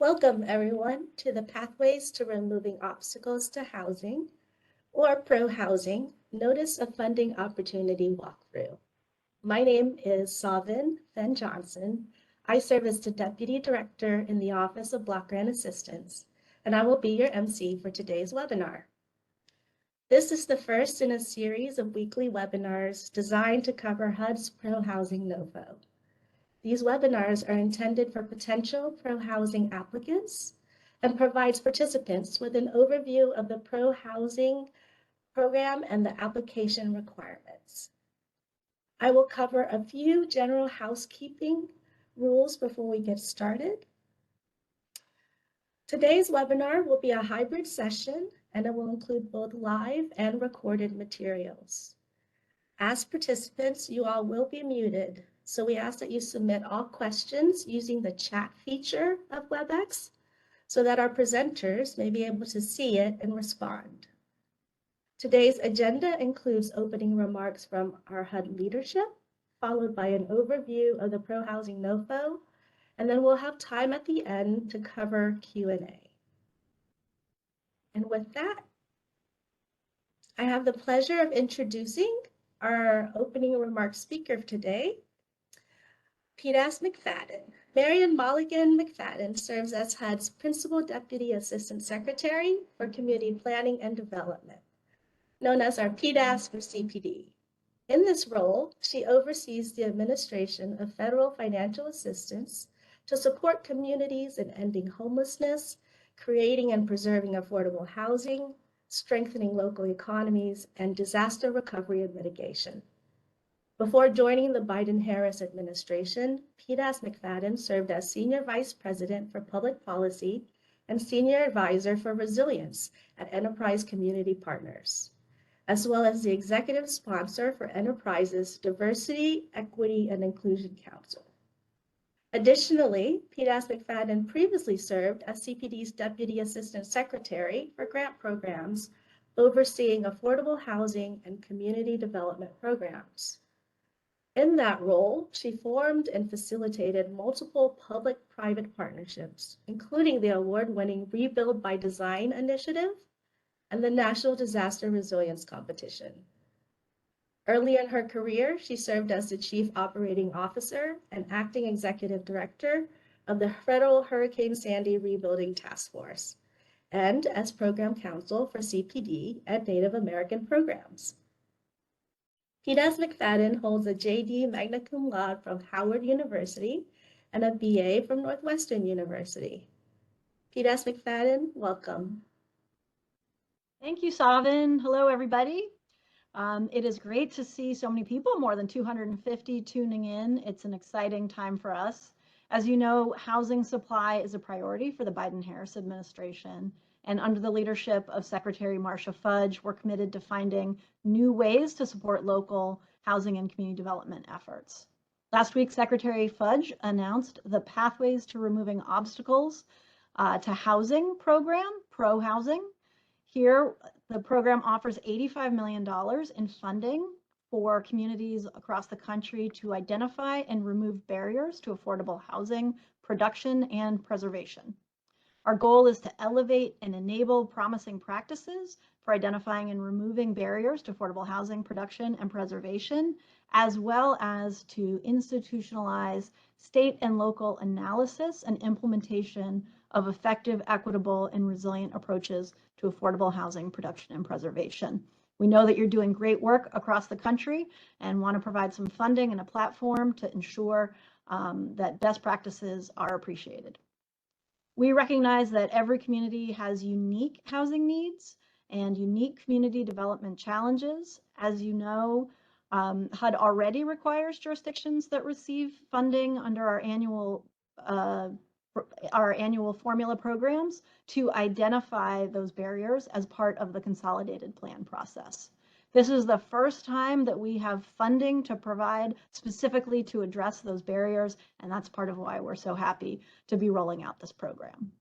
Welcome, everyone, to the Pathways to Removing Obstacles to Housing, or Pro-Housing Notice of Funding Opportunity Walkthrough. My name is Savin Fenn Johnson. I serve as the Deputy Director in the Office of Block Grant Assistance, and I will be your MC for today's webinar. This is the first in a series of weekly webinars designed to cover HUD's Pro-Housing NOFO. These webinars are intended for potential pro-housing applicants and provides participants with an overview of the pro-housing program and the application requirements. I will cover a few general housekeeping rules before we get started. Today's webinar will be a hybrid session, and it will include both live and recorded materials. As participants, you all will be muted. So we ask that you submit all questions using the chat feature of WebEx so that our presenters may be able to see it and respond. Today's agenda includes opening remarks from our HUD leadership, followed by an overview of the Pro-Housing NOFO, and then we'll have time at the end to cover Q&A. And with that, I have the pleasure of introducing our opening remarks speaker of today, P.D.A.S. McFadden. Marion Mulligan McFadden serves as HUD's Principal Deputy Assistant Secretary for Community Planning and Development, known as our P.D.A.S. for CPD. In this role, she oversees the administration of federal financial assistance to support communities in ending homelessness, creating and preserving affordable housing, strengthening local economies, and disaster recovery and mitigation. Before joining the Biden-Harris administration, P.D.A.S. McFadden served as Senior Vice President for Public Policy and Senior Advisor for Resilience at Enterprise Community Partners, as well as the Executive Sponsor for Enterprise's Diversity, Equity, and Inclusion Council. Additionally, P.D.A.S. McFadden previously served as CPD's Deputy Assistant Secretary for Grant Programs, overseeing affordable housing and community development programs. In that role, she formed and facilitated multiple public-private partnerships, including the award-winning Rebuild by Design initiative and the National Disaster Resilience Competition. Early in her career, she served as the Chief Operating Officer and Acting Executive Director of the Federal Hurricane Sandy Rebuilding Task Force, and as Program Counsel for CPD and Native American programs. P.D.A.S. McFadden holds a J.D. magna cum laude from Howard University and a B.A. from Northwestern University. P.D.A.S. McFadden, welcome. Thank you, Savin. Hello, everybody. It is great to see so many people, more than 250 tuning in. It's an exciting time for us. As you know, housing supply is a priority for the Biden-Harris administration. And under the leadership of Secretary Marcia Fudge, we're committed to finding new ways to support local housing and community development efforts. Last week, Secretary Fudge announced the Pathways to Removing Obstacles to Housing program, Pro-Housing. Here, the program offers $85 million in funding for communities across the country to identify and remove barriers to affordable housing, production, and preservation. Our goal is to elevate and enable promising practices for identifying and removing barriers to affordable housing, production, and preservation, as well as to institutionalize state and local analysis and implementation of effective, equitable, and resilient approaches to affordable housing, production, and preservation. We know that you're doing great work across the country and want to provide some funding and a platform to ensure that best practices are appreciated. We recognize that every community has unique housing needs and unique community development challenges. As you know, HUD already requires jurisdictions that receive funding under our annual formula programs to identify those barriers as part of the consolidated plan process. This is the first time that we have funding to provide specifically to address those barriers, and that's part of why we're so happy to be rolling out this program.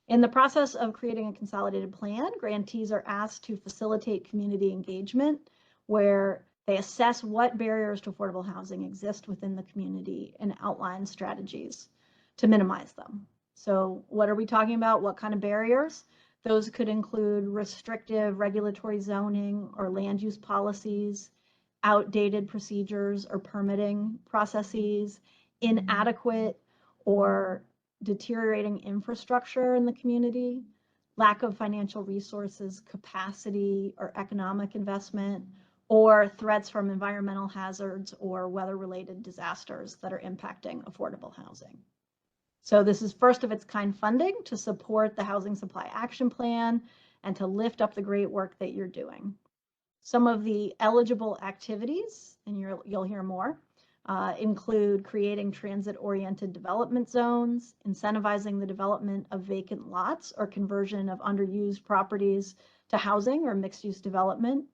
In the process of creating a consolidated plan, grantees are asked to facilitate community engagement where they assess what barriers to affordable housing exist within the community and outline strategies to minimize them. So what are we talking about? What kind of barriers? Those could include restrictive regulatory zoning or land use policies, outdated procedures or permitting processes, inadequate or deteriorating infrastructure in the community, lack of financial resources, capacity, or economic investment, or threats from environmental hazards or weather-related disasters that are impacting affordable housing. So this is first of its kind funding to support the Housing Supply Action Plan and to lift up the great work that you're doing. Some of the eligible activities, and you'll hear more, include creating transit-oriented development zones, incentivizing the development of vacant lots or conversion of underused properties to housing or mixed-use development,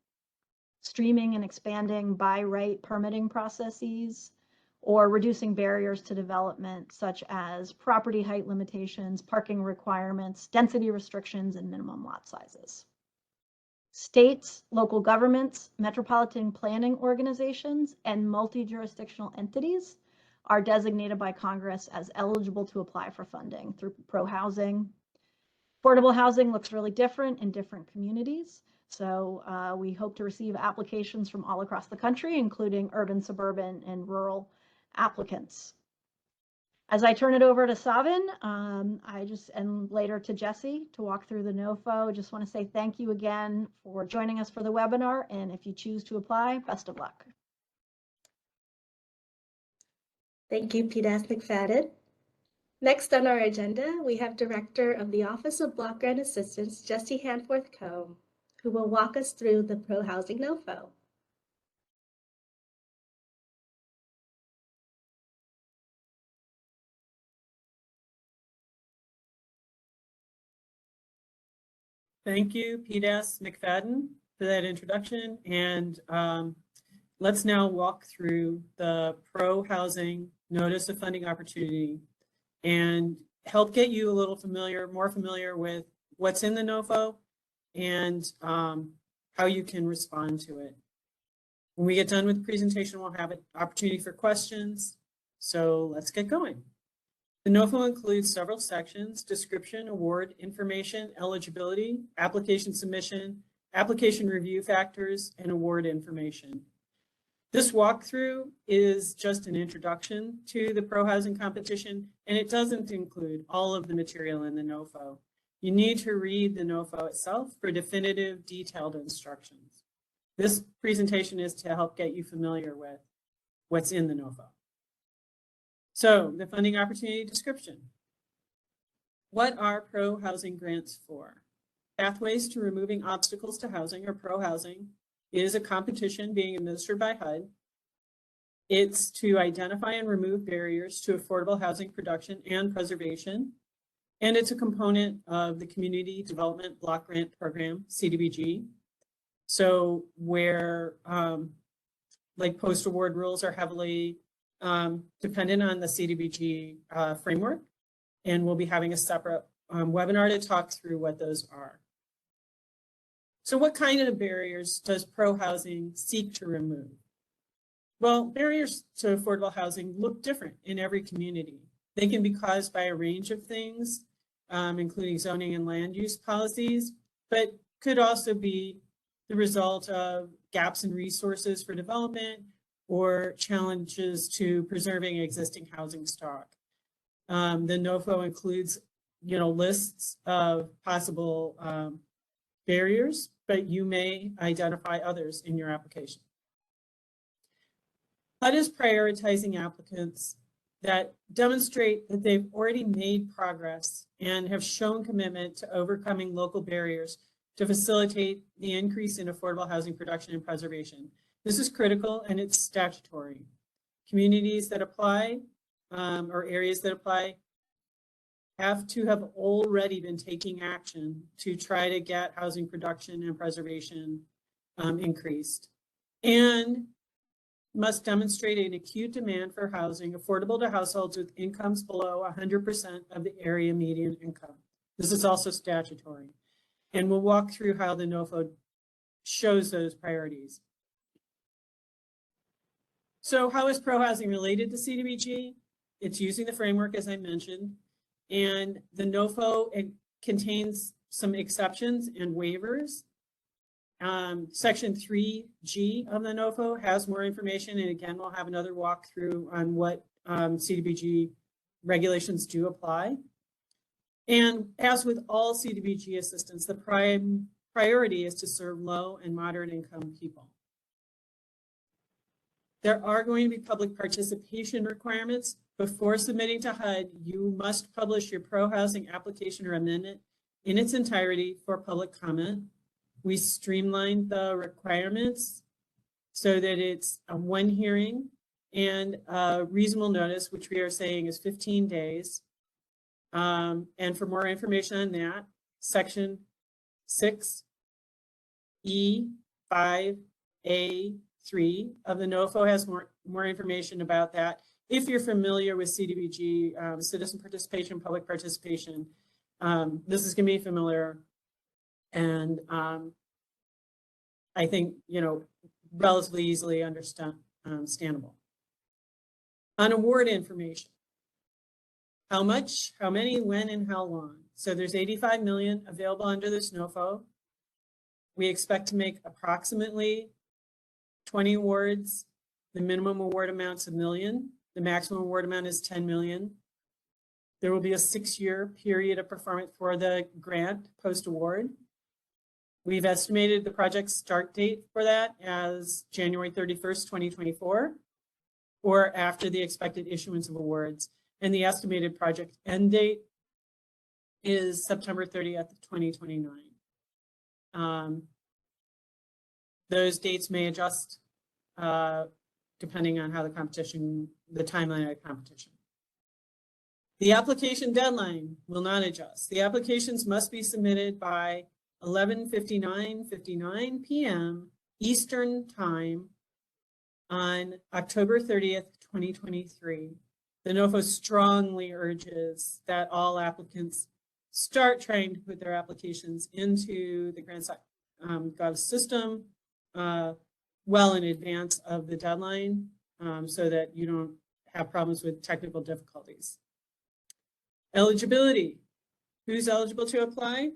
streaming and expanding by right permitting processes, or reducing barriers to development such as property height limitations, parking requirements, density restrictions, and minimum lot sizes. States, local governments, metropolitan planning organizations, and multi-jurisdictional entities are designated by Congress as eligible to apply for funding through pro-housing. Affordable housing looks really different in different communities. So we hope to receive applications from all across the country, including urban, suburban, and rural applicants. As I turn it over to Savin, and later to Jesse to walk through the NOFO, just want to say thank you again for joining us for the webinar. And if you choose to apply, best of luck. Thank you, P.D.S. McFadden. Next on our agenda, we have Director of the Office of Block Grant Assistance, Jesse Hanforth-Combe, who will walk us through the pro-housing NOFO. Thank you, P.D.S. McFadden, for that introduction. And let's now walk through the pro-housing notice of funding opportunity and help get you a little more familiar with what's in the NOFO and how you can respond to it. When we get done with the presentation, we'll have an opportunity for questions. So let's get going. The NOFO includes several sections: description, award, information, eligibility, application submission, application review factors, and award information. This walkthrough is just an introduction to the pro-housing competition, and it doesn't include all of the material in the NOFO. You need to read the NOFO itself for definitive, detailed instructions. This presentation is to help get you familiar with what's in the NOFO. So the funding opportunity description. What are pro-housing grants for? Pathways to Removing Obstacles to Housing, or pro-housing, is a competition being administered by HUD. It's to identify and remove barriers to affordable housing production and preservation. And it's a component of the Community Development Block Grant Program, CDBG. So where like post-award rules are heavily dependent on the CDBG framework, and we'll be having a separate webinar to talk through what those are. So what kind of barriers does pro-housing seek to remove? Well, barriers to affordable housing look different in every community. They can be caused by a range of things, including zoning and land use policies, but could also be the result of gaps in resources for development or challenges to preserving existing housing stock. The NOFO includes, lists of possible barriers, but you may identify others in your application. HUD is prioritizing applicants that demonstrate that they've already made progress and have shown commitment to overcoming local barriers to facilitate the increase in affordable housing production and preservation. This is critical, and it's statutory. Communities that apply or areas that apply have to have already been taking action to try to get housing production and preservation increased, and must demonstrate an acute demand for housing affordable to households with incomes below 100% of the area median income. This is also statutory. And we'll walk through how the NOFO shows those priorities. So how is pro-housing related to CDBG? It's using the framework, as I mentioned. And the NOFO, it contains some exceptions and waivers. Section 3G of the NOFO has more information, and again, we'll have another walkthrough on what CDBG regulations do apply. And as with all CDBG assistance, the prime priority is to serve low and moderate income people. There are going to be public participation requirements. Before submitting to HUD, you must publish your pro-housing application or amendment in its entirety for public comment. We streamlined the requirements so that it's a one hearing and a reasonable notice, which we are saying is 15 days. And for more information on that, section 6E5A3 of the NOFO has more information about that. If you're familiar with CDBG, citizen participation, public participation, this is going to be familiar. And I think, relatively easily understandable. On award information, how much, how many, when, and how long. So there's 85 million available under this NOFO. We expect to make approximately 20 awards. The minimum award amount's $1 million. The maximum award amount is 10 million. There will be a 6-year period of performance for the grant post-award. We've estimated the project start date for that as January 31st, 2024, or after the expected issuance of awards. And the estimated project end date is September 30th, 2029. Those dates may adjust depending on how the timeline of the competition. The application deadline will not adjust. The applications must be submitted by 11:59 p.m. Eastern Time on October 30th, 2023. The NOFO strongly urges that all applicants start trying to put their applications into the Grants.gov system well in advance of the deadline so that you don't have problems with technical difficulties. Eligibility. Who's eligible to apply?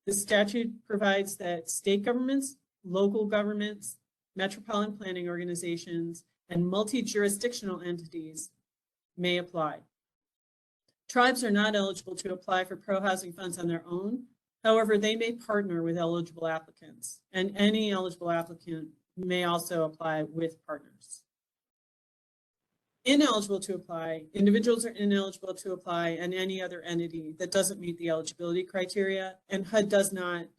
The statute provides that state governments, local governments, metropolitan planning organizations, and multi-jurisdictional entities may apply. Tribes are not eligible to apply for pro-housing funds on their own. However, they may partner with eligible applicants, and any eligible applicant may also apply with partners. Ineligible to apply, individuals are ineligible to apply, and any other entity that doesn't meet the eligibility criteria, and HUD does not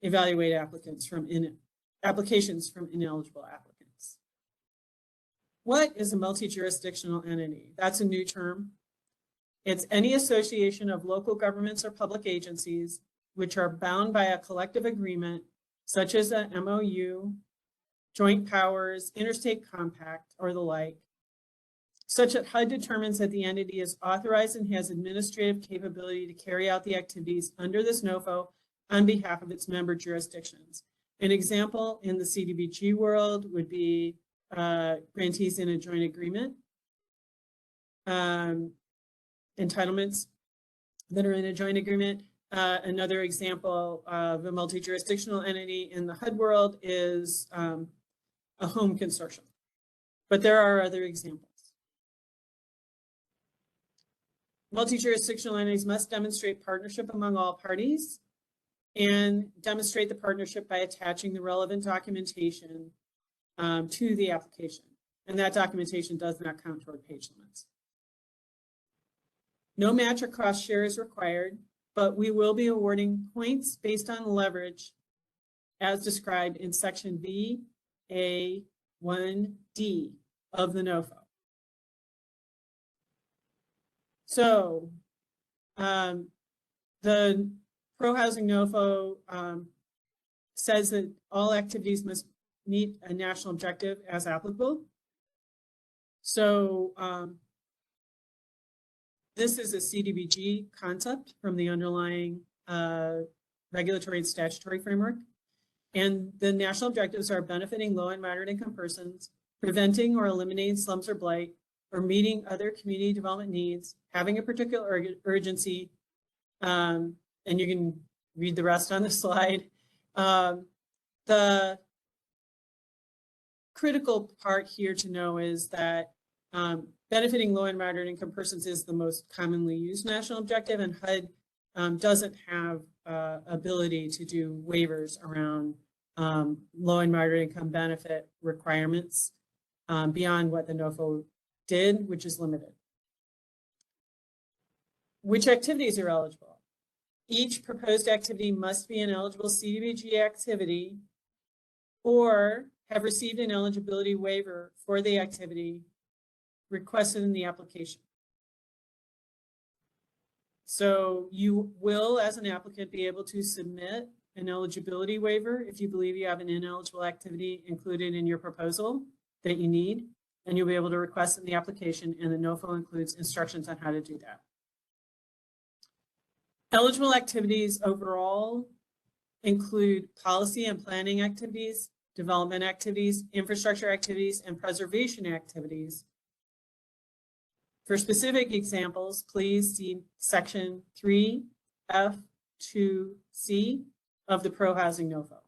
evaluate applications from ineligible applicants. What is a multi-jurisdictional entity? That's a new term. It's any association of local governments or public agencies which are bound by a collective agreement, such as a MOU, joint powers, interstate compact, or the like, such that HUD determines that the entity is authorized and has administrative capability to carry out the activities under this NOFO on behalf of its member jurisdictions. An example in the CDBG world would be grantees in a joint agreement, entitlements that are in a joint agreement. Another example of a multi-jurisdictional entity in the HUD world is a home consortium, but there are other examples. Multi-jurisdictional entities must demonstrate partnership among all parties and demonstrate the partnership by attaching the relevant documentation to the application. And that documentation does not count toward page limits. No match or cost share is required, but we will be awarding points based on leverage as described in section VA1D of the NOFO. So the pro-housing NOFO says that all activities must meet a national objective as applicable. So this is a CDBG concept from the underlying regulatory and statutory framework. And the national objectives are benefiting low and moderate income persons, preventing or eliminating slums or blight, or meeting other community development needs, having a particular urgency, and you can read the rest on the slide. The critical part here to know is that benefiting low and moderate income persons is the most commonly used national objective, and HUD doesn't have ability to do waivers around low and moderate income benefit requirements beyond what the NOFO did, which is limited. Which activities are eligible? Each proposed activity must be an eligible CDBG activity or have received an eligibility waiver for the activity requested in the application. So you will, as an applicant, be able to submit an eligibility waiver if you believe you have an ineligible activity included in your proposal that you need, and you'll be able to request in the application, and the NOFO includes instructions on how to do that. Eligible activities overall include policy and planning activities, development activities, infrastructure activities, and preservation activities. For specific examples, please see section 3F2C of the Pro-Housing NOFO.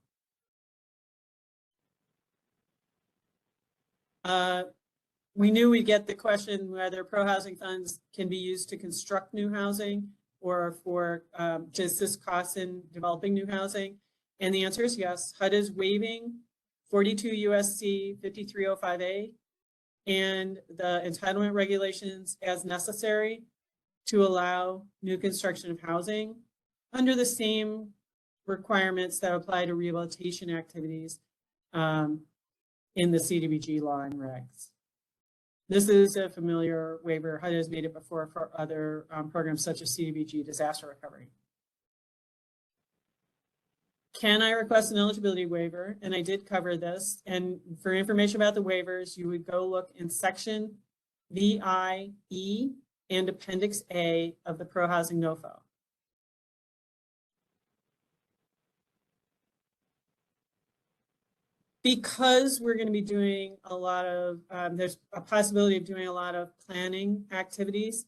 We knew we'd get the question whether pro-housing funds can be used to construct new housing or for to assist costs in developing new housing. And the answer is yes. HUD is waiving 42 USC 5305A and the entitlement regulations as necessary to allow new construction of housing under the same requirements that apply to rehabilitation activities in the CDBG law and regs. This is a familiar waiver. HUD has made it before for other programs such as CDBG disaster recovery. Can I request an eligibility waiver? And I did cover this. And for information about the waivers, you would go look in section VIE and Appendix A of the Pro-Housing NOFO. Because we're going to be doing a lot of, there's a possibility of doing a lot of planning activities.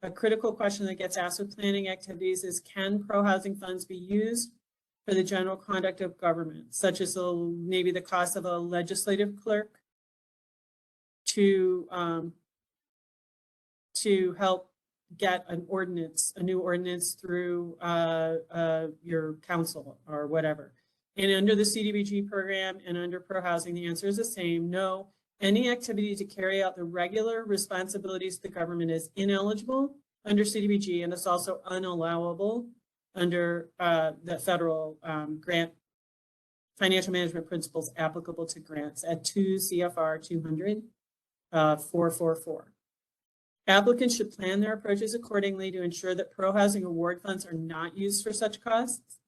A critical question that gets asked with planning activities is, can pro-housing funds be used for the general conduct of government, such as maybe the cost of a legislative clerk to help get an ordinance, a new ordinance through your council or whatever. And under the CDBG program and under pro-housing, the answer is the same. No, any activity to carry out the regular responsibilities of the government is ineligible under CDBG, and it's also unallowable under the federal grant financial management principles applicable to grants at 2 CFR 200 444. Applicants should plan their approaches accordingly to ensure that pro-housing award funds are not used for such costs,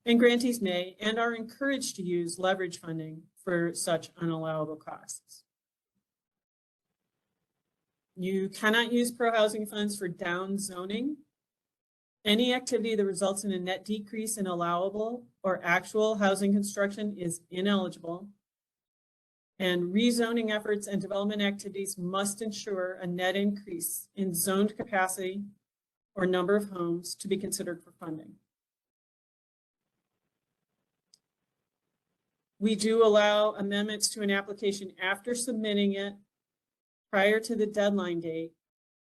and grantees may and are encouraged to use leverage funding for such unallowable costs. You cannot use pro-housing funds for down zoning. Any activity that results in a net decrease in allowable or actual housing construction is ineligible. And rezoning efforts and development activities must ensure a net increase in zoned capacity or number of homes to be considered for funding. We do allow amendments to an application after submitting it prior to the deadline date,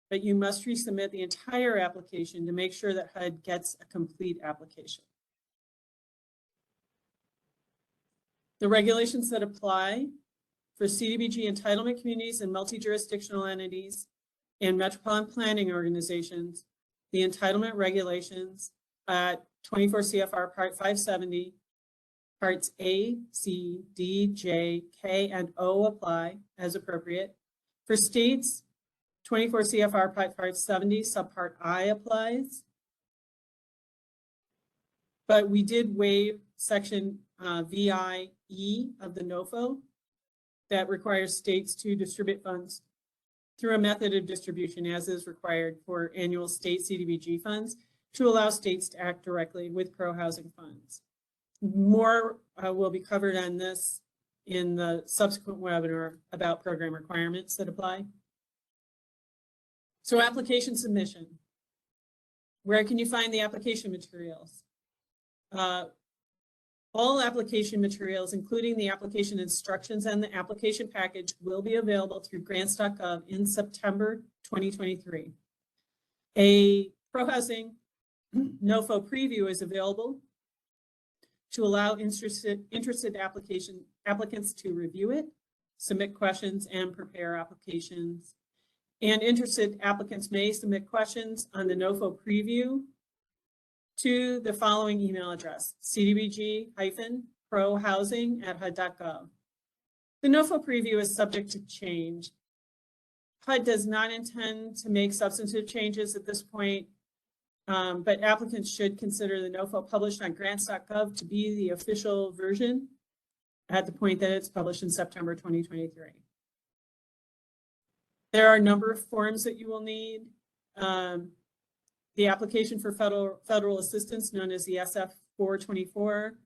but you must resubmit the entire application to make sure that HUD gets a complete application. The regulations that apply for CDBG entitlement communities and multi-jurisdictional entities and metropolitan planning organizations, the entitlement regulations at 24 CFR Part 570, Parts A, C, D, J, K, and O apply as appropriate. For states, 24 CFR Part 570, Subpart I applies. But we did waive section VIE of the NOFO that requires states to distribute funds through a method of distribution as is required for annual state CDBG funds to allow states to act directly with pro-housing funds. More will be covered on this in the subsequent webinar about program requirements that apply. So application submission. Where can you find the application materials? All application materials, including the application instructions and the application package, will be available through grants.gov in September 2023. A pro-housing NOFO preview is available to allow interested applicants to review it, submit questions, and prepare applications. And interested applicants may submit questions on the NOFO preview to the following email address, cdbg-prohousing@hud.gov. The NOFO preview is subject to change. HUD does not intend to make substantive changes at this point, but applicants should consider the NOFO published on grants.gov to be the official version at the point that it's published in September 2023. There are a number of forms that you will need. The application for federal assistance, known as the SF-424,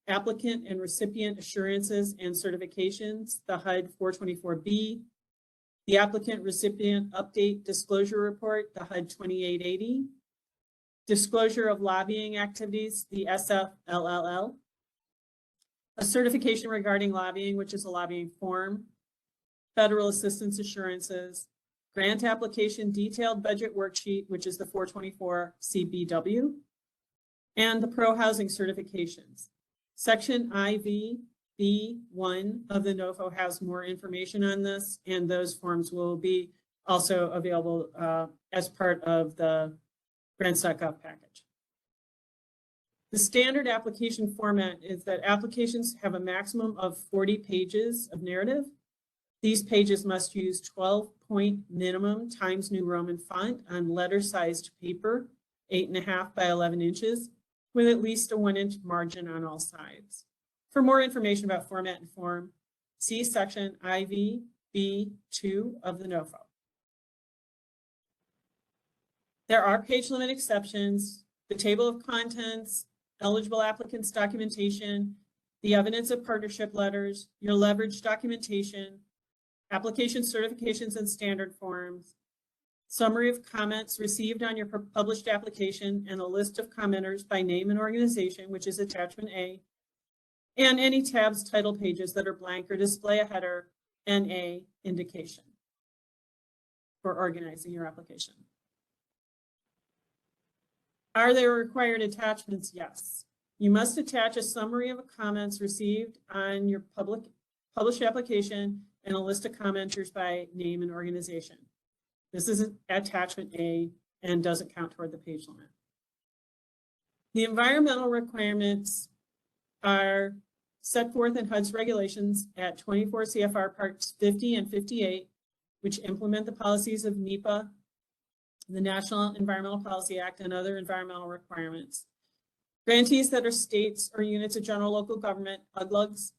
applicant and recipient assurances and certifications, the HUD 424B, the applicant recipient update disclosure report, the HUD 2880, disclosure of lobbying activities, the SF-LLL, a certification regarding lobbying, which is a lobbying form, federal assistance assurances, grant application detailed budget worksheet, which is the 424 CBW, and the pro-housing certifications. Section IV-B1 of the NOFO has more information on this, and those forms will be also available as part of the grants.gov package. The standard application format is that applications have a maximum of 40 pages of narrative. These pages must use 12-point minimum Times New Roman font on letter-sized paper, 8.5 by 11 inches, with at least a 1-inch margin on all sides. For more information about format and form, see section IV-B2 of the NOFO. There are page limit exceptions, the table of contents, eligible applicants documentation, the evidence of partnership letters, your leverage documentation, application certifications and standard forms, summary of comments received on your published application, and a list of commenters by name and organization, which is attachment A, and any tabs, title pages that are blank or display a header and a indication for organizing your application. Are there required attachments? Yes. You must attach a summary of comments received on your published application and a list of commenters by name and organization. This is attachment A and doesn't count toward the page limit. The environmental requirements are set forth in HUD's regulations at 24 CFR Parts 50 and 58, which implement the policies of NEPA, the National Environmental Policy Act, and other environmental requirements. Grantees that are states or units of general local government, UGLUGs,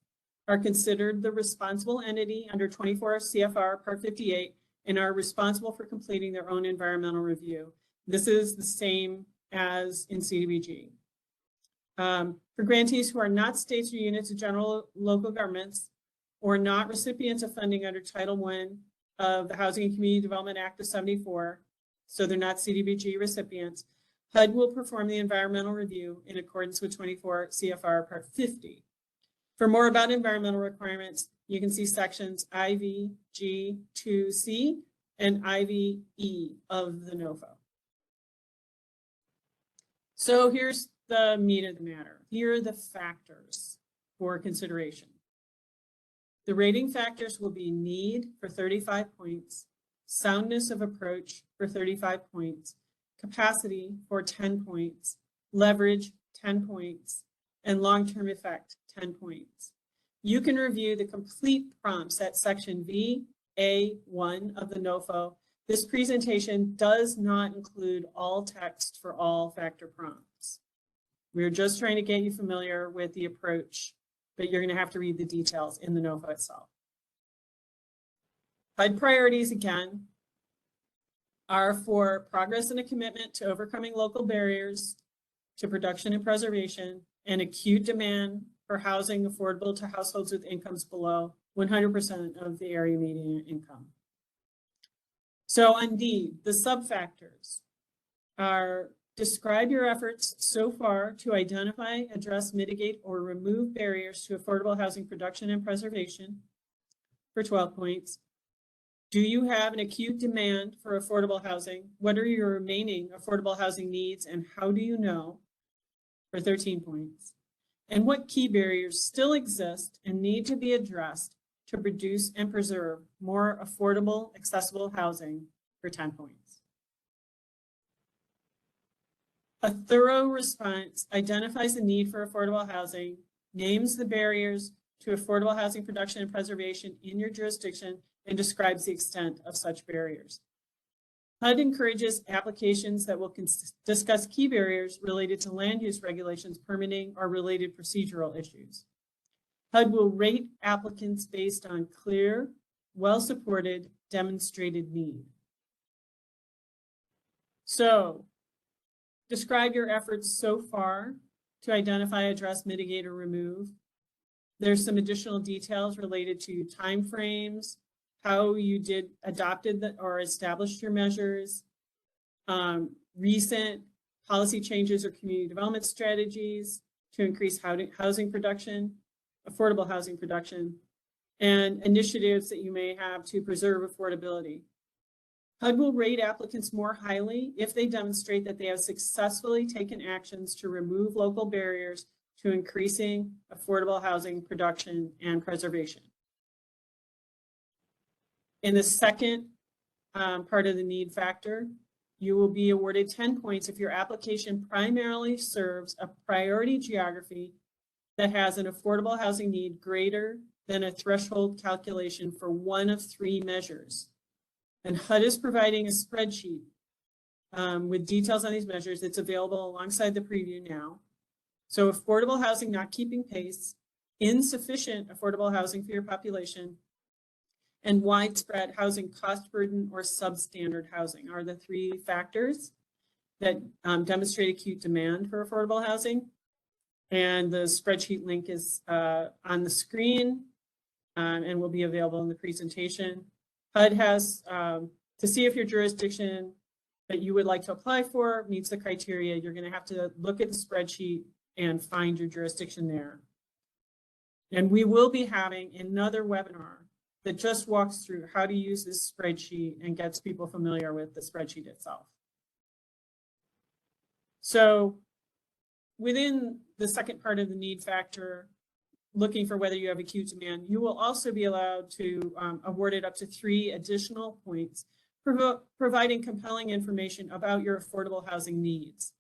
are considered the responsible entity under 24 CFR Part 58 and are responsible for completing their own environmental review. This is the same as in CDBG. For grantees who are not states or units of general local governments or not recipients of funding under Title I of the Housing and Community Development Act of '74, so they're not CDBG recipients, HUD will perform the environmental review in accordance with 24 CFR Part 50. For more about environmental requirements, you can see sections IV-G2C and IV-E of the NOFO. So here's the meat of the matter. Here are the factors for consideration. The rating factors will be need for 35 points, soundness of approach for 35 points, capacity for 10 points, leverage 10 points, and long-term effect 10 points. You can review the complete prompts at section VA1 of the NOFO. This presentation does not include all text for all factor prompts. We're just trying to get you familiar with the approach, but you're going to have to read the details in the NOFO itself. HUD priorities, again, are for progress and a commitment to overcoming local barriers to production and preservation, and acute demand for housing affordable to households with incomes below 100% of the area median income. So So on D, the sub-factors are: describe your efforts so far to identify, address, mitigate, or remove barriers to affordable housing production and preservation for 12 points. Do you have an acute demand for affordable housing? What are your remaining affordable housing needs, and how do you know, for 13 points? And what key barriers still exist and need to be addressed to produce and preserve more affordable, accessible housing, for 10 points? A thorough response identifies the need for affordable housing, names the barriers to affordable housing production and preservation in your jurisdiction, and describes the extent of such barriers. HUD encourages applications that will discuss key barriers related to land use regulations, permitting, or related procedural issues. HUD will rate applicants based on clear, well-supported, demonstrated need. So, describe your efforts so far to identify, address, mitigate, or remove. There's some additional details related to timeframes, how you adopted or established your measures, recent policy changes or community development strategies to increase housing production, affordable housing production, and initiatives that you may have to preserve affordability. HUD will rate applicants more highly if they demonstrate that they have successfully taken actions to remove local barriers to increasing affordable housing production and preservation. In the second part of the need factor, you will be awarded 10 points if your application primarily serves a priority geography that has an affordable housing need greater than a threshold calculation for one of 3 measures. And HUD is providing a spreadsheet with details on these measures. It's available alongside the preview now. So affordable housing not keeping pace, insufficient affordable housing for your population, and widespread housing cost burden or substandard housing are the 3 factors that demonstrate acute demand for affordable housing. And the spreadsheet link is on the screen and will be available in the presentation. HUD has to see if your jurisdiction that you would like to apply for meets the criteria. You're going to have to look at the spreadsheet and find your jurisdiction there. And we will be having another webinar that just walks through how to use this spreadsheet and gets people familiar with the spreadsheet itself. So within the second part of the need factor, looking for whether you have acute demand, you will also be allowed to award it up to 3 additional points, providing compelling information about your affordable housing needs.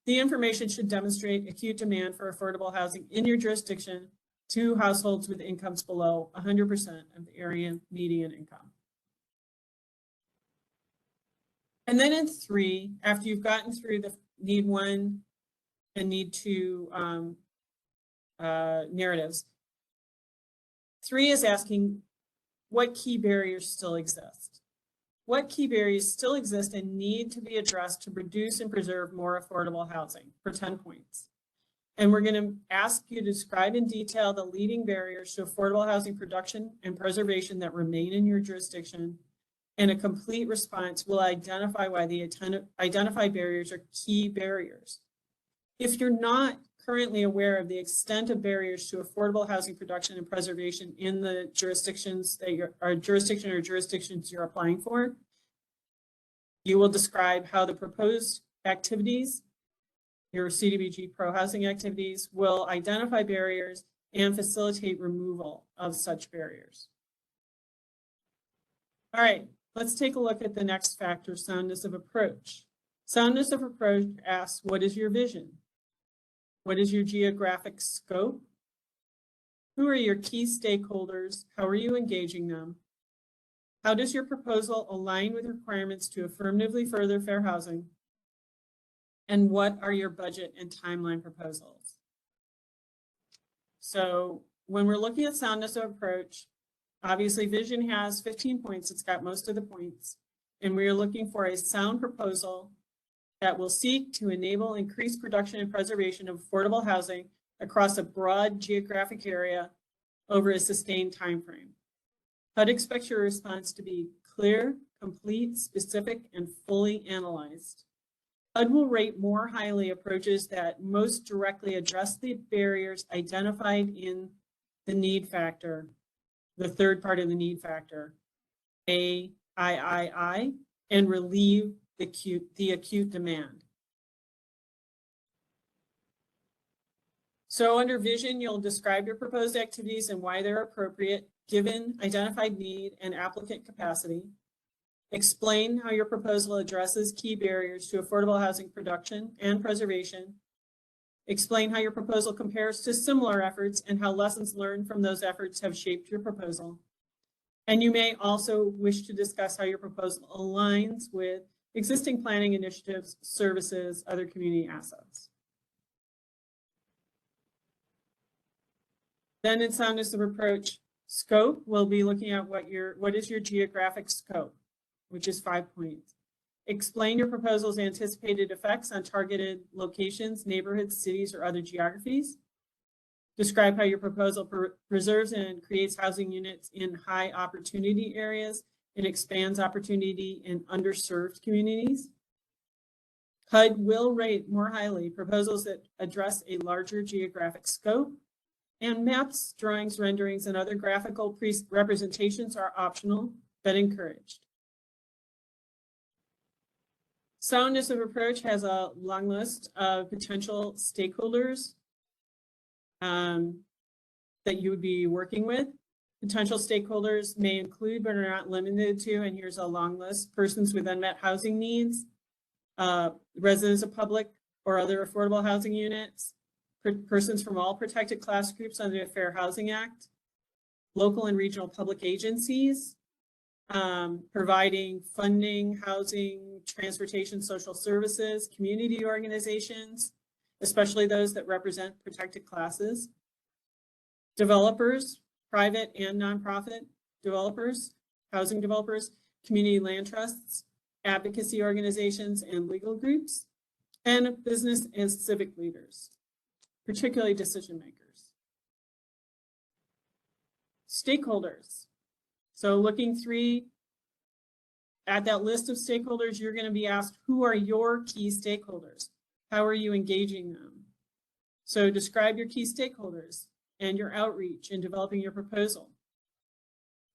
The information should demonstrate acute demand for affordable housing in your jurisdiction to households with incomes below 100% of the area median income. And then in 3, after you've gotten through the need 1 and need 2 narratives, 3 is asking what key barriers still exist. What key barriers still exist and need to be addressed to produce and preserve more affordable housing, for 10 points. And we're going to ask you to describe in detail the leading barriers to affordable housing production and preservation that remain in your jurisdiction. And a complete response will identify why the identified barriers are key barriers. If you're not currently aware of the extent of barriers to affordable housing production and preservation in the jurisdictions that jurisdictions you're applying for, you will describe how the proposed activities, your CDBG pro-housing activities, will identify barriers and facilitate removal of such barriers. All right, let's take a look at the next factor, soundness of approach. Soundness of approach asks, what is your vision? What is your geographic scope? Who are your key stakeholders? How are you engaging them? How does your proposal align with requirements to affirmatively further fair housing? And what are your budget and timeline proposals? So when we're looking at soundness of approach, obviously vision has 15 points. It's got most of the points. And we are looking for a sound proposal that will seek to enable increased production and preservation of affordable housing across a broad geographic area over a sustained time frame. HUD expects your response to be clear, complete, specific, and fully analyzed. HUD will rate more highly approaches that most directly address the barriers identified in the need factor, the third part of the need factor, I, and relieve the acute demand. So under vision, you'll describe your proposed activities and why they're appropriate given identified need and applicant capacity. Explain how your proposal addresses key barriers to affordable housing production and preservation. Explain how your proposal compares to similar efforts and how lessons learned from those efforts have shaped your proposal. And you may also wish to discuss how your proposal aligns with existing planning initiatives, services, other community assets. Then in soundness of approach scope, we'll be looking at what is your geographic scope, which is 5 points. Explain your proposal's anticipated effects on targeted locations, neighborhoods, cities, or other geographies. Describe how your proposal preserves and creates housing units in high opportunity areas and expands opportunity in underserved communities. HUD will rate more highly proposals that address a larger geographic scope, and maps, drawings, renderings, and other graphical representations are optional but encouraged. Soundness of approach has a long list of potential stakeholders that you would be working with. Potential stakeholders may include, but are not limited to, and here's a long list: persons with unmet housing needs, residents of public or other affordable housing units, persons from all protected class groups under the Fair Housing Act, local and regional public agencies, providing funding, housing, transportation, social services, community organizations, especially those that represent protected classes, developers, private and nonprofit developers, housing developers, community land trusts, advocacy organizations and legal groups, and business and civic leaders, particularly decision makers. Stakeholders. So looking at that list of stakeholders, you're going to be asked, who are your key stakeholders? How are you engaging them? So describe your key stakeholders and your outreach in developing your proposal.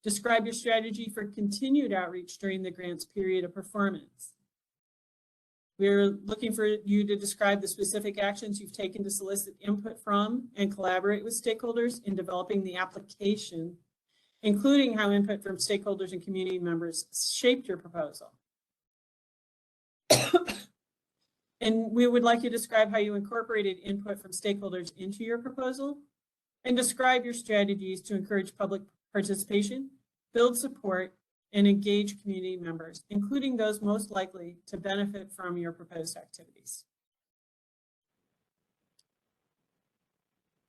Describe your strategy for continued outreach during the grant's period of performance. We're looking for you to describe the specific actions you've taken to solicit input from and collaborate with stakeholders in developing the application, including how input from stakeholders and community members shaped your proposal. And we would like you to describe how you incorporated input from stakeholders into your proposal, and describe your strategies to encourage public participation, build support, and engage community members, including those most likely to benefit from your proposed activities.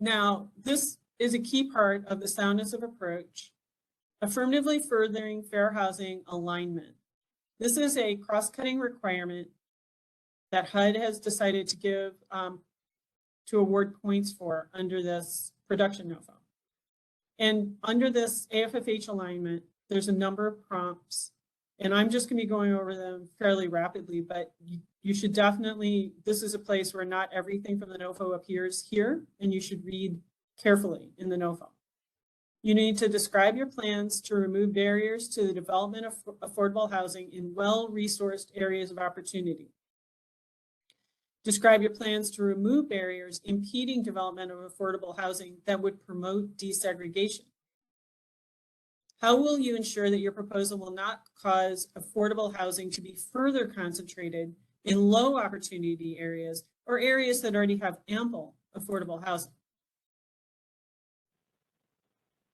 Now, this is a key part of the soundness of approach: affirmatively furthering fair housing alignment. This is a cross-cutting requirement that HUD has decided to give to award points for under this production NOFO. And under this AFFH alignment, there's a number of prompts, and I'm just going to be going over them fairly rapidly, but you should definitely, this is a place where not everything from the NOFO appears here, and you should read carefully in the NOFO. You need to describe your plans to remove barriers to the development of affordable housing in well-resourced areas of opportunity. Describe your plans to remove barriers impeding development of affordable housing that would promote desegregation. How will you ensure that your proposal will not cause affordable housing to be further concentrated in low opportunity areas or areas that already have ample affordable housing?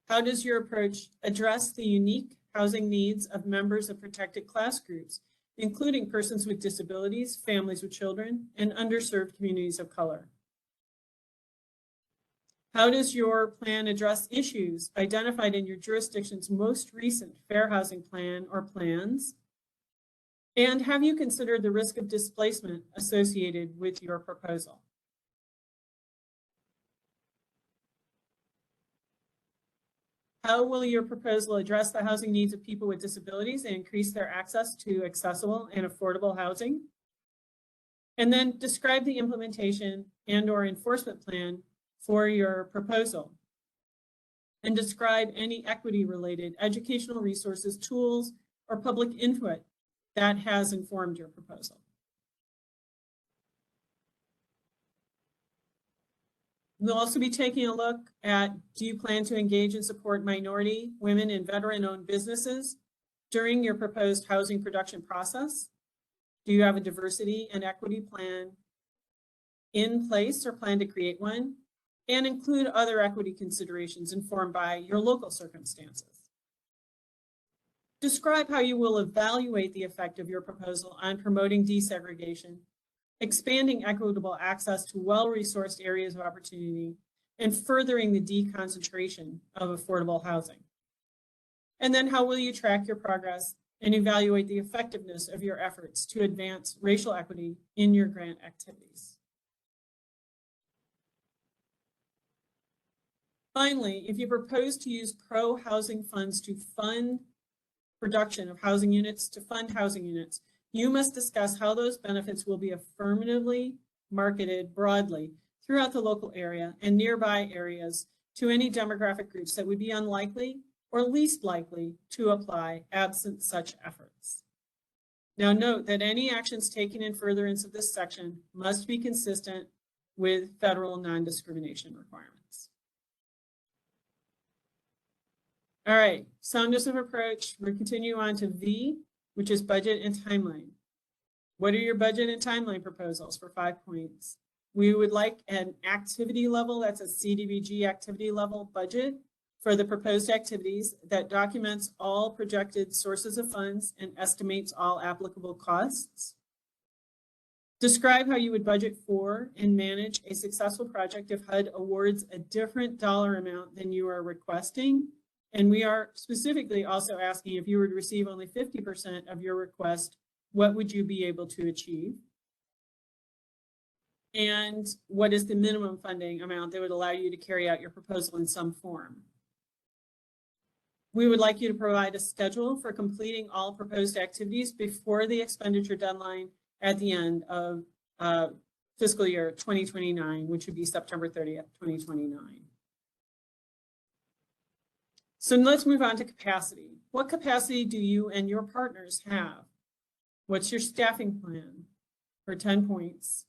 How does your approach address the unique housing needs of members of protected class groups, including persons with disabilities, families with children, and underserved communities of color? How does your plan address issues identified in your jurisdiction's most recent fair housing plan or plans? And have you considered the risk of displacement associated with your proposal? How will your proposal address the housing needs of people with disabilities and increase their access to accessible and affordable housing? And then describe the implementation and/or enforcement plan for your proposal. And describe any equity-related educational resources, tools, or public input that has informed your proposal. We'll also be taking a look at, do you plan to engage and support minority, women, and veteran-owned businesses during your proposed housing production process? Do you have a diversity and equity plan in place or plan to create one? And include other equity considerations informed by your local circumstances. Describe how you will evaluate the effect of your proposal on promoting desegregation, expanding equitable access to well-resourced areas of opportunity, and furthering the deconcentration of affordable housing. And then how will you track your progress and evaluate the effectiveness of your efforts to advance racial equity in your grant activities? Finally, if you propose to use pro-housing funds to fund production of housing units, you must discuss how those benefits will be affirmatively marketed broadly throughout the local area and nearby areas to any demographic groups that would be unlikely or least likely to apply absent such efforts. Now note that any actions taken in furtherance of this section must be consistent with federal non-discrimination requirements. All right, soundness of approach. We're continuing on to V, which is budget and timeline. What are your budget and timeline proposals for 5 points? We would like an activity level, that's a CDBG activity level budget for the proposed activities that documents all projected sources of funds and estimates all applicable costs. Describe how you would budget for and manage a successful project if HUD awards a different dollar amount than you are requesting. And we are specifically also asking, if you were to receive only 50% of your request, what would you be able to achieve? And what is the minimum funding amount that would allow you to carry out your proposal in some form? We would like you to provide a schedule for completing all proposed activities before the expenditure deadline at the end of fiscal year 2029, which would be September 30th, 2029. So let's move on to capacity. What capacity do you and your partners have? What's your staffing plan for 10 points?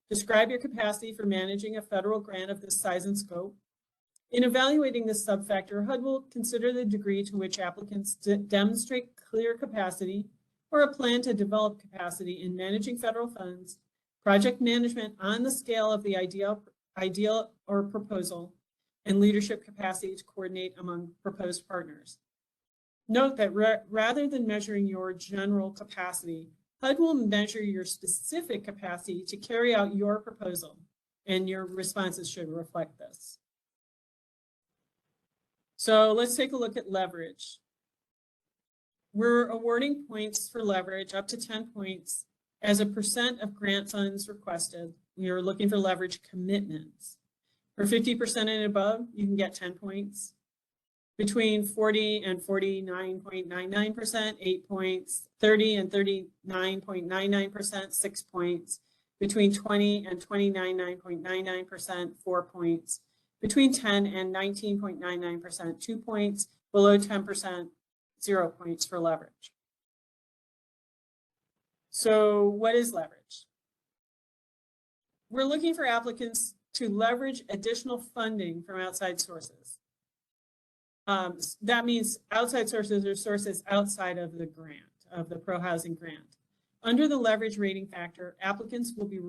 Describe your capacity for managing a federal grant of this size and scope. In evaluating this subfactor, HUD will consider the degree to which applicants demonstrate clear capacity or a plan to develop capacity in managing federal funds, project management on the scale of the ideal or proposal, and leadership capacity to coordinate among proposed partners. Note that rather than measuring your general capacity, HUD will measure your specific capacity to carry out your proposal, and your responses should reflect this. So let's take a look at leverage. We're awarding points for leverage up to 10 points as a % of grant funds requested. We are looking for leverage commitments. For 50% and above, you can get 10 points. Between 40 and 49.99%, 8 points. 30 and 39.99%, 6 points. Between 20 and 29.99%, 4 points. Between 10 and 19.99%, 2 points. Below 10%, 0 points for leverage. So what is leverage? We're looking for applicants to leverage additional funding from outside sources. That means outside sources or sources outside of the grant, of the pro-housing grant. Under the leverage rating factor, applicants will be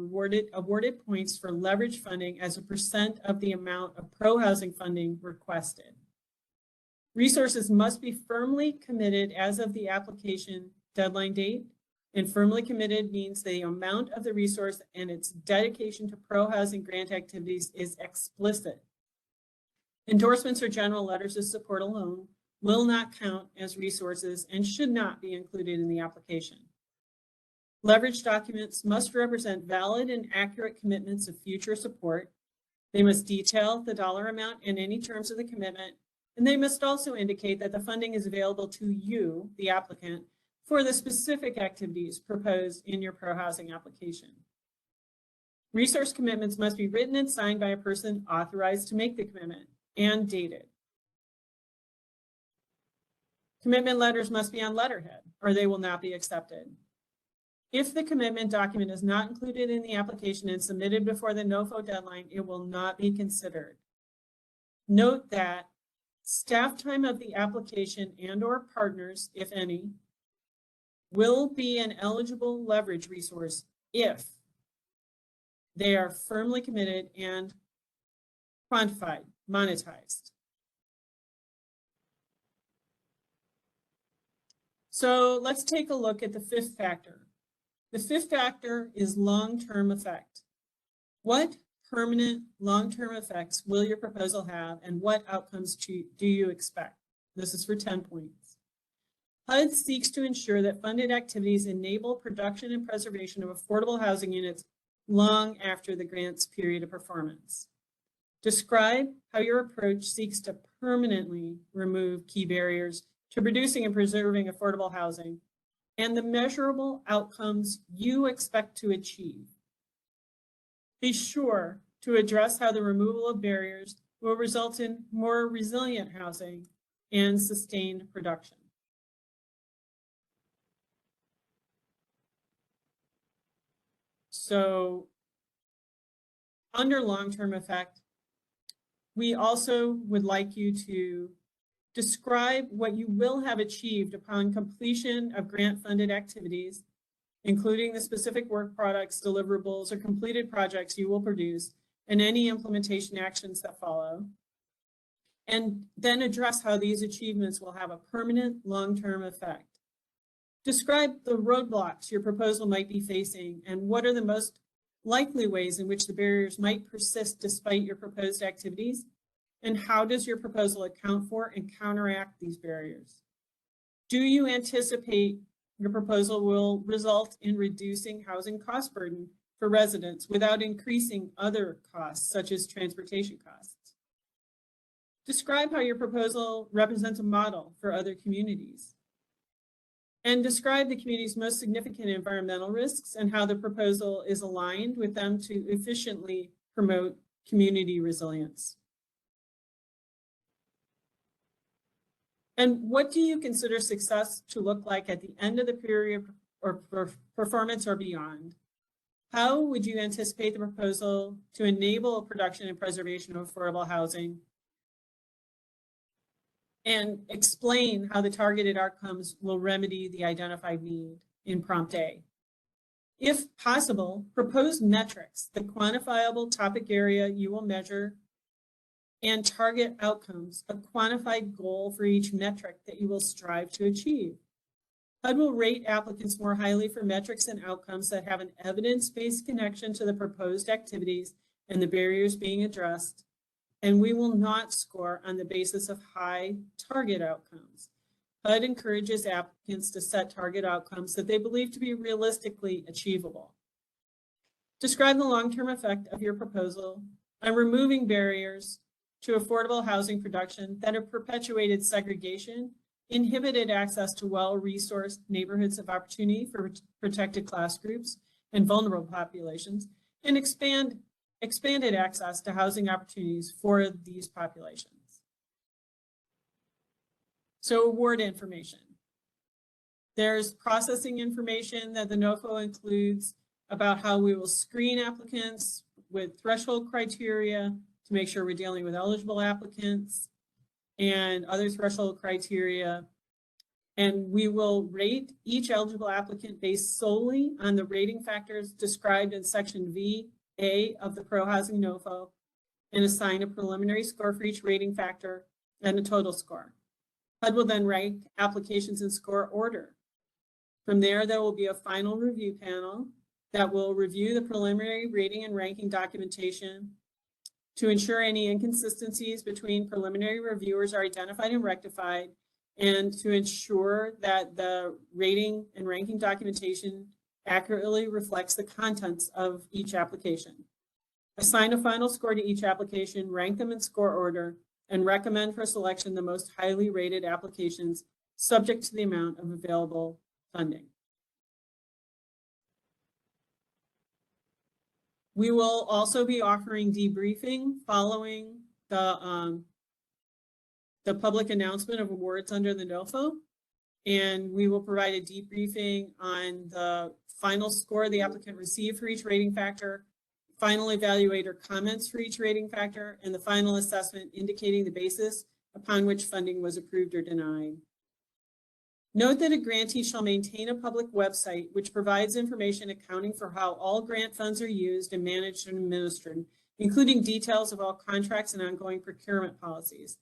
awarded points for leverage funding as a % of the amount of pro-housing funding requested. Resources must be firmly committed as of the application deadline date, and firmly committed means the amount of the resource and its dedication to pro-housing grant activities is explicit. Endorsements or general letters of support alone will not count as resources and should not be included in the application. Leverage documents must represent valid and accurate commitments of future support. They must detail the dollar amount and any terms of the commitment And they must also indicate that the funding is available to you, the applicant, for the specific activities proposed in your pro-housing application. Resource commitments must be written and signed by a person authorized to make the commitment and dated. Commitment letters must be on letterhead, or they will not be accepted. If the commitment document is not included in the application and submitted before the NOFO deadline, it will not be considered. Note that staff time of the application and/or partners, if any, will be an eligible leverage resource if they are firmly committed and quantified, monetized. So let's take a look at the fifth factor. The fifth factor is long-term effect. What permanent long-term effects will your proposal have, and what outcomes do you expect? This is for 10 points. HUD seeks to ensure that funded activities enable production and preservation of affordable housing units long after the grant's period of performance. Describe how your approach seeks to permanently remove key barriers to producing and preserving affordable housing and the measurable outcomes you expect to achieve. Be sure to address how the removal of barriers will result in more resilient housing and sustained production. So, under long-term effect, we also would like you to describe what you will have achieved upon completion of grant-funded activities, including the specific work products, deliverables, or completed projects you will produce, and any implementation actions that follow. And then address how these achievements will have a permanent long-term effect. Describe the roadblocks your proposal might be facing and what are the most likely ways in which the barriers might persist despite your proposed activities, and how does your proposal account for and counteract these barriers? Do you anticipate your proposal will result in reducing housing cost burden for residents without increasing other costs, such as transportation costs? Describe how your proposal represents a model for other communities. And describe the community's most significant environmental risks and how the proposal is aligned with them to efficiently promote community resilience. And what do you consider success to look like at the end of the period or performance or beyond? How would you anticipate the proposal to enable production and preservation of affordable housing? And explain how the targeted outcomes will remedy the identified need in prompt A. If possible, propose metrics, the quantifiable topic area you will measure, and target outcomes, a quantified goal for each metric that you will strive to achieve. HUD will rate applicants more highly for metrics and outcomes that have an evidence-based connection to the proposed activities and the barriers being addressed, and we will not score on the basis of high target outcomes. HUD encourages applicants to set target outcomes that they believe to be realistically achievable. Describe the long-term effect of your proposal on removing barriers to affordable housing production that have perpetuated segregation, inhibited access to well-resourced neighborhoods of opportunity for protected class groups and vulnerable populations, and expanded access to housing opportunities for these populations. So award information. There's processing information that the NOFO includes about how we will screen applicants with threshold criteria to make sure we're dealing with eligible applicants and other threshold criteria. And we will rate each eligible applicant based solely on the rating factors described in section VA of the Pro-Housing NOFO and assign a preliminary score for each rating factor and a total score. HUD will then rank applications in score order. From there will be a final review panel that will review the preliminary rating and ranking documentation to ensure any inconsistencies between preliminary reviewers are identified and rectified, and to ensure that the rating and ranking documentation accurately reflects the contents of each application. Assign a final score to each application, rank them in score order, and recommend for selection the most highly rated applications subject to the amount of available funding. We will also be offering debriefing following the public announcement of awards under the NOFO. And we will provide a debriefing on the final score the applicant received for each rating factor, final evaluator comments for each rating factor, and the final assessment indicating the basis upon which funding was approved or denied. Note that a grantee shall maintain a public website which provides information accounting for how all grant funds are used and managed and administered, including details of all contracts and ongoing procurement policies.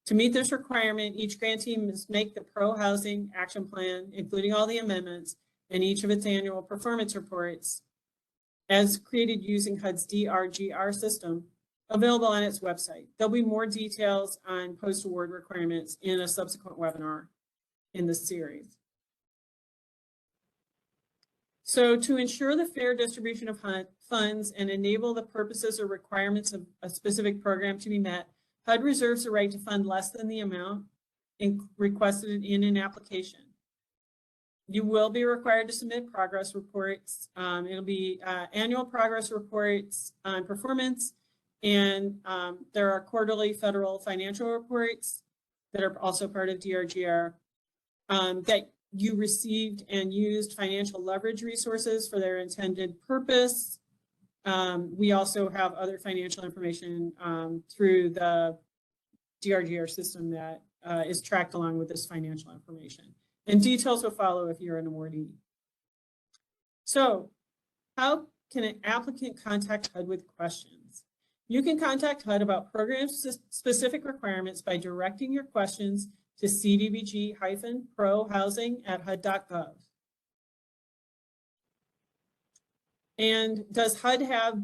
To meet this requirement, each grantee must make the pro-housing action plan, including all the amendments, and each of its annual performance reports, as created using HUD's DRGR system, available on its website. There'll be more details on post-award requirements in a subsequent webinar in this series. So to ensure the fair distribution of funds and enable the purposes or requirements of a specific program to be met, HUD reserves the right to fund less than the amount requested in an application. You will be required to submit progress reports. It'll be annual progress reports on performance, and there are quarterly federal financial reports that are also part of DRGR, that you received and used financial leverage resources for their intended purpose. We also have other financial information through the DRGR system that is tracked along with this financial information. And details will follow if you're an awardee. So how can an applicant contact HUD with questions? You can contact HUD about program-specific requirements by directing your questions to cdbg-pro-housing@hud.gov. And does HUD have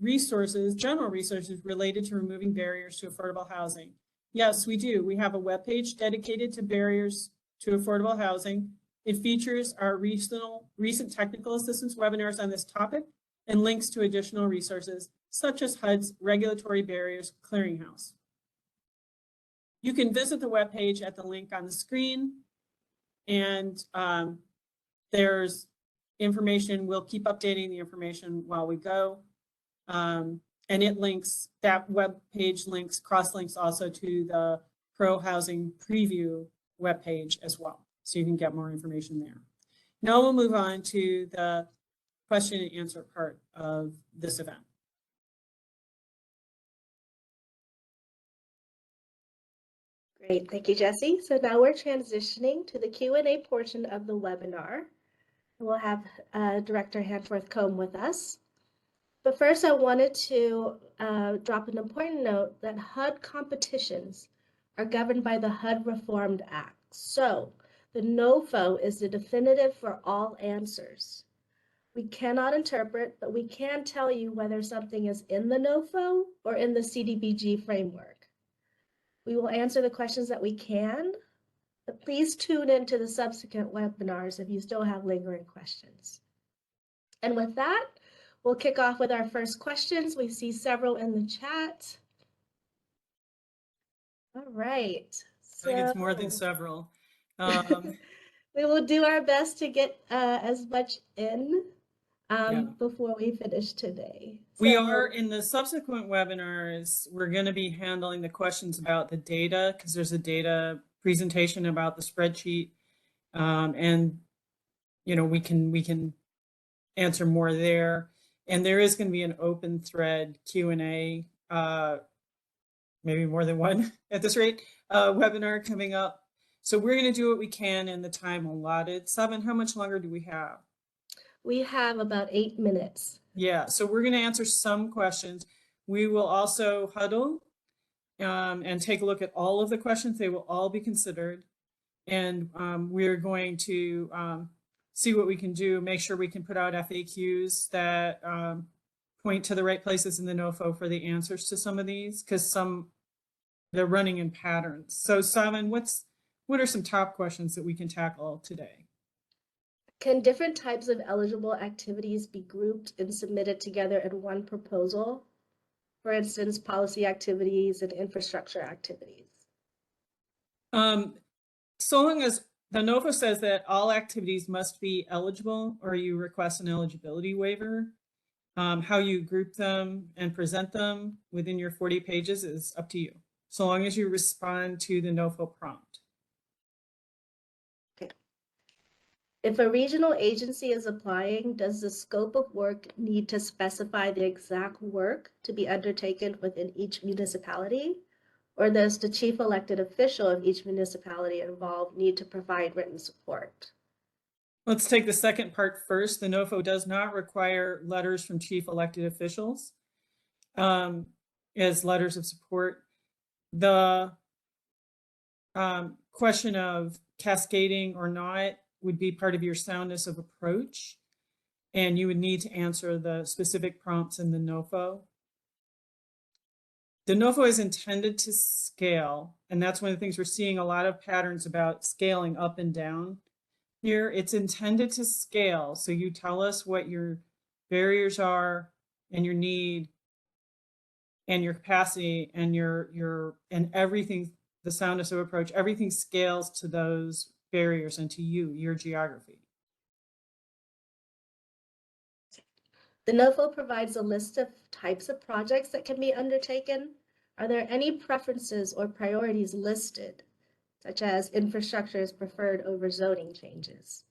resources, general resources related to removing barriers to affordable housing? Yes, we do. We have a webpage dedicated to barriers to affordable housing. It features our recent technical assistance webinars on this topic and links to additional resources, such as HUD's Regulatory Barriers Clearinghouse. You can visit the webpage at the link on the screen, and there's information. We'll keep updating the information while we go. And it links, that web page links, cross-links also to the Pro Housing Preview webpage as well. So you can get more information there. Now we'll move on to the question and answer part of this event. Great, thank you, Jessie. So now we're transitioning to the Q&A portion of the webinar. We'll have Director Hanforth-Combe with us. But first, I wanted to drop an important note that HUD competitions are governed by the HUD Reformed Act. So the NOFO is the definitive for all answers. We cannot interpret, but we can tell you whether something is in the NOFO or in the CDBG framework. We will answer the questions that we can, but please tune into the subsequent webinars if you still have lingering questions. And with that, we'll kick off with our first questions. We see several in the chat. All right. I think it's more than several. We will do our best to get as much in before we finish today. We are in the subsequent webinars, we're going to be handling the questions about the data, because there's a data presentation about the spreadsheet. And, you know, we can answer more there. And there is going to be an open thread Q&A, maybe more than one at this rate, webinar coming up. So we're going to do what we can in the time allotted. Seven, how much longer do we have? We have about 8 minutes. Yeah, so we're going to answer some questions. We will also huddle and take a look at all of the questions. They will all be considered. And we're going to see what we can do, make sure we can put out FAQs that point to the right places in the NOFO for the answers to some of these, because they're running in patterns. So Savan, what are some top questions that we can tackle today? Can different types of eligible activities be grouped and submitted together in one proposal? For instance, policy activities and infrastructure activities. So long as the NOFO says that all activities must be eligible or you request an eligibility waiver, how you group them and present them within your 40 pages is up to you, so long as you respond to the NOFO prompt. Okay. If a regional agency is applying, does the scope of work need to specify the exact work to be undertaken within each municipality? Or does the chief elected official of each municipality involved need to provide written support? Let's take the second part first. The NOFO does not require letters from chief elected officials as letters of support. The question of cascading or not would be part of your soundness of approach, and you would need to answer the specific prompts in the NOFO. The NOFO is intended to scale, and that's one of the things we're seeing a lot of patterns about scaling up and down here. It's intended to scale, so you tell us what your barriers are and your need and your capacity and and everything, the soundness of approach, everything scales to those barriers and to you, your geography. The NOFO provides a list of types of projects that can be undertaken. Are there any preferences or priorities listed, such as infrastructure is preferred over zoning changes?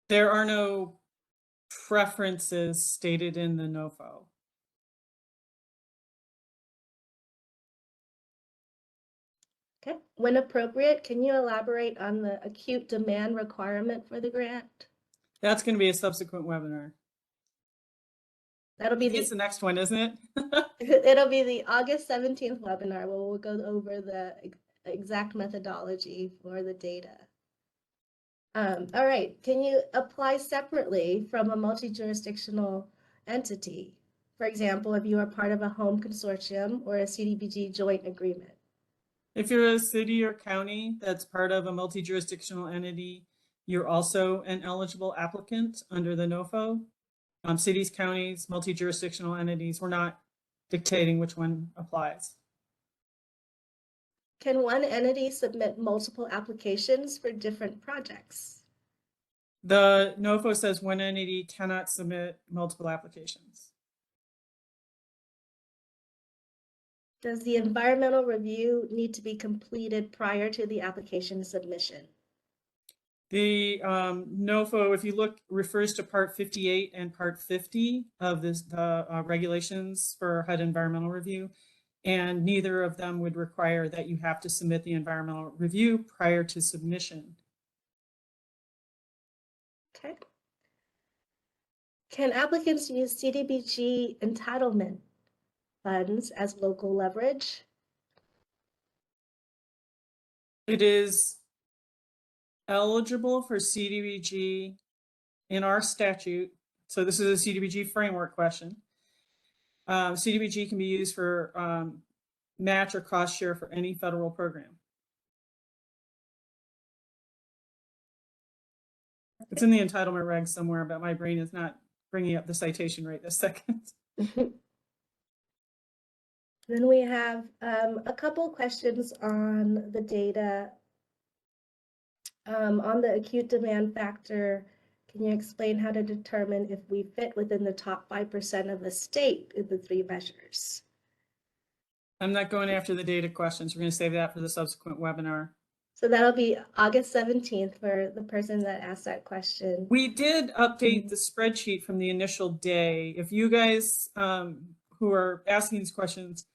There are no preferences stated in the NOFO. Okay. When appropriate, can you elaborate on the acute demand requirement for the grant? That's going to be a subsequent webinar. That'll be It's the next one, isn't it? it'll be the August 17th webinar where we'll go over the exact methodology for the data. All right, can you apply separately from a multi-jurisdictional entity? For example, if you are part of a home consortium or a CDBG joint agreement. If you're a city or county that's part of a multi-jurisdictional entity, you're also an eligible applicant under the NOFO. Cities, counties, multi-jurisdictional entities, we're not dictating which one applies. Can one entity submit multiple applications for different projects? The NOFO says one entity cannot submit multiple applications. Does the environmental review need to be completed prior to the application submission? The NOFO, if you look, refers to Part 58 and Part 50 of the regulations for HUD environmental review, and neither of them would require that you have to submit the environmental review prior to submission. Okay. Can applicants use CDBG entitlement funds as local leverage? It is eligible for CDBG in our statute. So this is a CDBG framework question. CDBG can be used for match or cost share for any federal program. It's in the entitlement regs somewhere, but my brain is not bringing up the citation right this second. Then we have a couple questions on the data. On the acute demand factor, can you explain how to determine if we fit within the top 5% of the state in the three measures? I'm not going after the data questions. We're going to save that for the subsequent webinar. So that'll be August 17th for the person that asked that question. We did update the spreadsheet from the initial day. If you guys who are asking these questions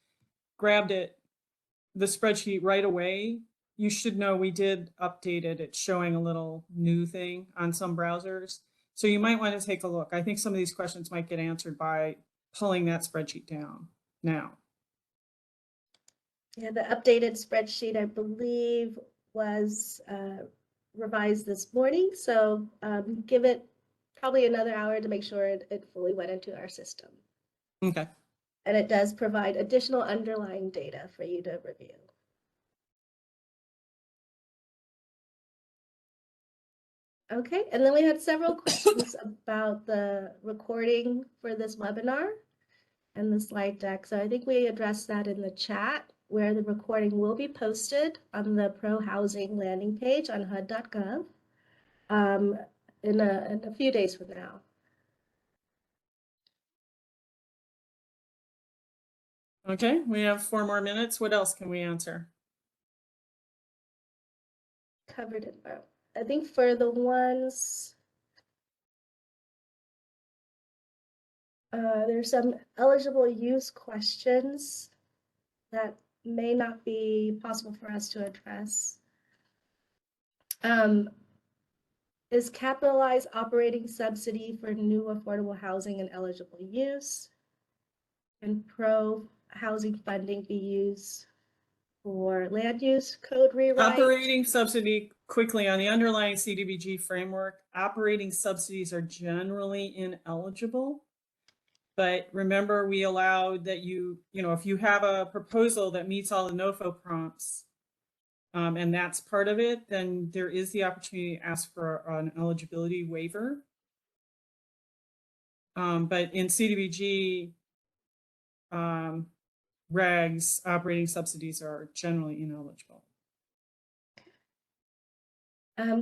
grabbed the spreadsheet right away, you should know we did update it. It's showing a little new thing on some browsers. So you might want to take a look. I think some of these questions might get answered by pulling that spreadsheet down now. Yeah, the updated spreadsheet, I believe, was revised this morning. So give it probably another hour to make sure it fully went into our system. Okay. And it does provide additional underlying data for you to review. Okay, and then we had several questions about the recording for this webinar. and the slide deck. So I think we addressed that in the chat, where the recording will be posted on the Pro Housing landing page on HUD.gov in a few days from now. Okay, we have 4 more minutes. What else can we answer? Covered it. I think for the ones, there's some eligible use questions that may not be possible for us to address. Is capitalized operating subsidy for new affordable housing an eligible use? And pro housing funding be used for land use code rewrite? Operating subsidy, quickly on the underlying CDBG framework, operating subsidies are generally ineligible. But remember, we allowed that if you have a proposal that meets all the NOFO prompts, and that's part of it, then there is the opportunity to ask for an eligibility waiver. But in CDBG regs, operating subsidies are generally ineligible.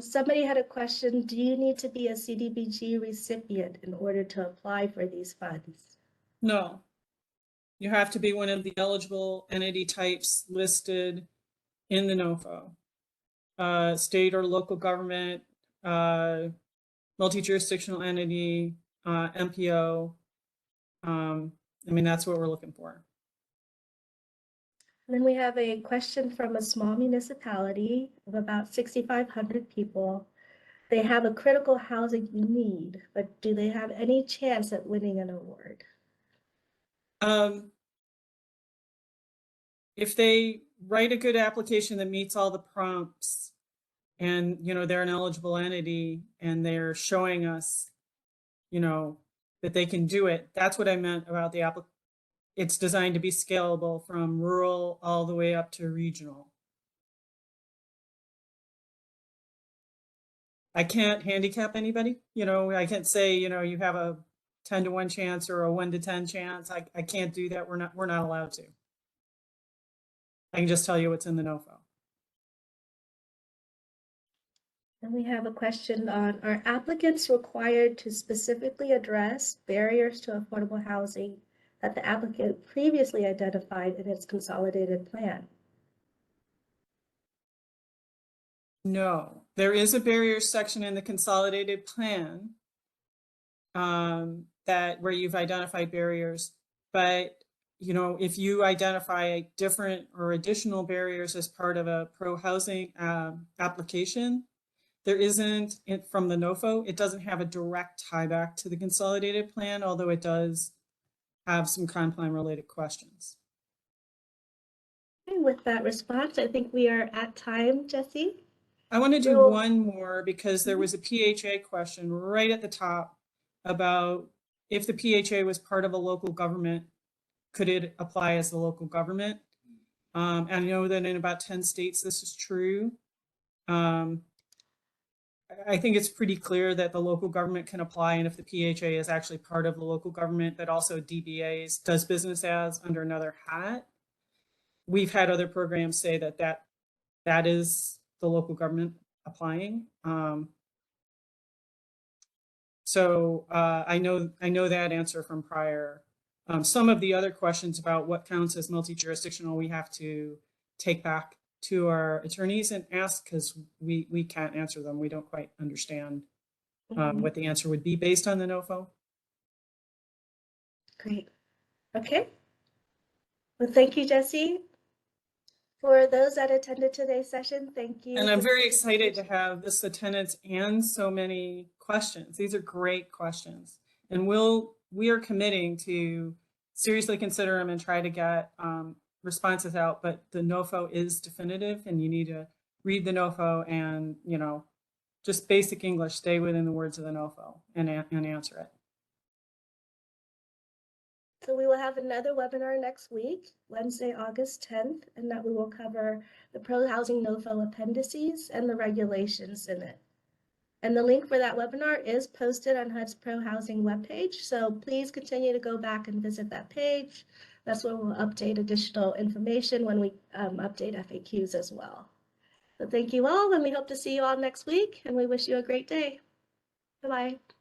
Somebody had a question, do you need to be a CDBG recipient in order to apply for these funds? No, you have to be one of the eligible entity types listed in the NOFO. State or local government, multi-jurisdictional entity, MPO. That's what we're looking for. And then we have a question from a small municipality of about 6,500 people. They have a critical housing need, but do they have any chance at winning an award? If they write a good application that meets all the prompts, and they're an eligible entity, and they're showing us, that they can do it. That's what I meant about the application. It's designed to be scalable from rural all the way up to regional. I can't handicap anybody. I can't say, you have a 10 to 1 chance or a 1 to 10 chance. I can't do that. We're not allowed to. I can just tell you what's in the NOFO. And we have a question on, are applicants required to specifically address barriers to affordable housing that the applicant previously identified in its consolidated plan? No, there is a barriers section in the consolidated plan where you've identified barriers, but if you identify different or additional barriers as part of a pro housing application, there isn't, from the NOFO, it doesn't have a direct tie back to the consolidated plan, although it does have some comp plan related questions. And with that response, I think we are at time, Jesse. I want to do one more because there was a PHA question right at the top about if the PHA was part of a local government, could it apply as the local government? And I know that in about 10 states this is true. I think it's pretty clear that the local government can apply, and if the PHA is actually part of the local government, but also DBAs does business as under another hat. We've had other programs say that is the local government applying. So I know that answer from prior. Some of the other questions about what counts as multi-jurisdictional, we have to take back to our attorneys and ask, because we can't answer them. We don't quite understand what the answer would be based on the NOFO. Great. Okay. Well, thank you, Jesse. For those that attended today's session, thank you. And I'm very excited to have this attendance and so many questions. These are great questions. And we are committing to seriously consider them and try to get responses out, but the NOFO is definitive, and you need to read the NOFO and, just basic English, stay within the words of the NOFO and answer it. So we will have another webinar next week, Wednesday, August 10th, and that we will cover the pro housing NOFO appendices and the regulations in it. And the link for that webinar is posted on HUD's Pro Housing webpage. So please continue to go back and visit that page. That's where we'll update additional information when we update FAQs as well. So thank you all, and we hope to see you all next week, and we wish you a great day. Bye-bye.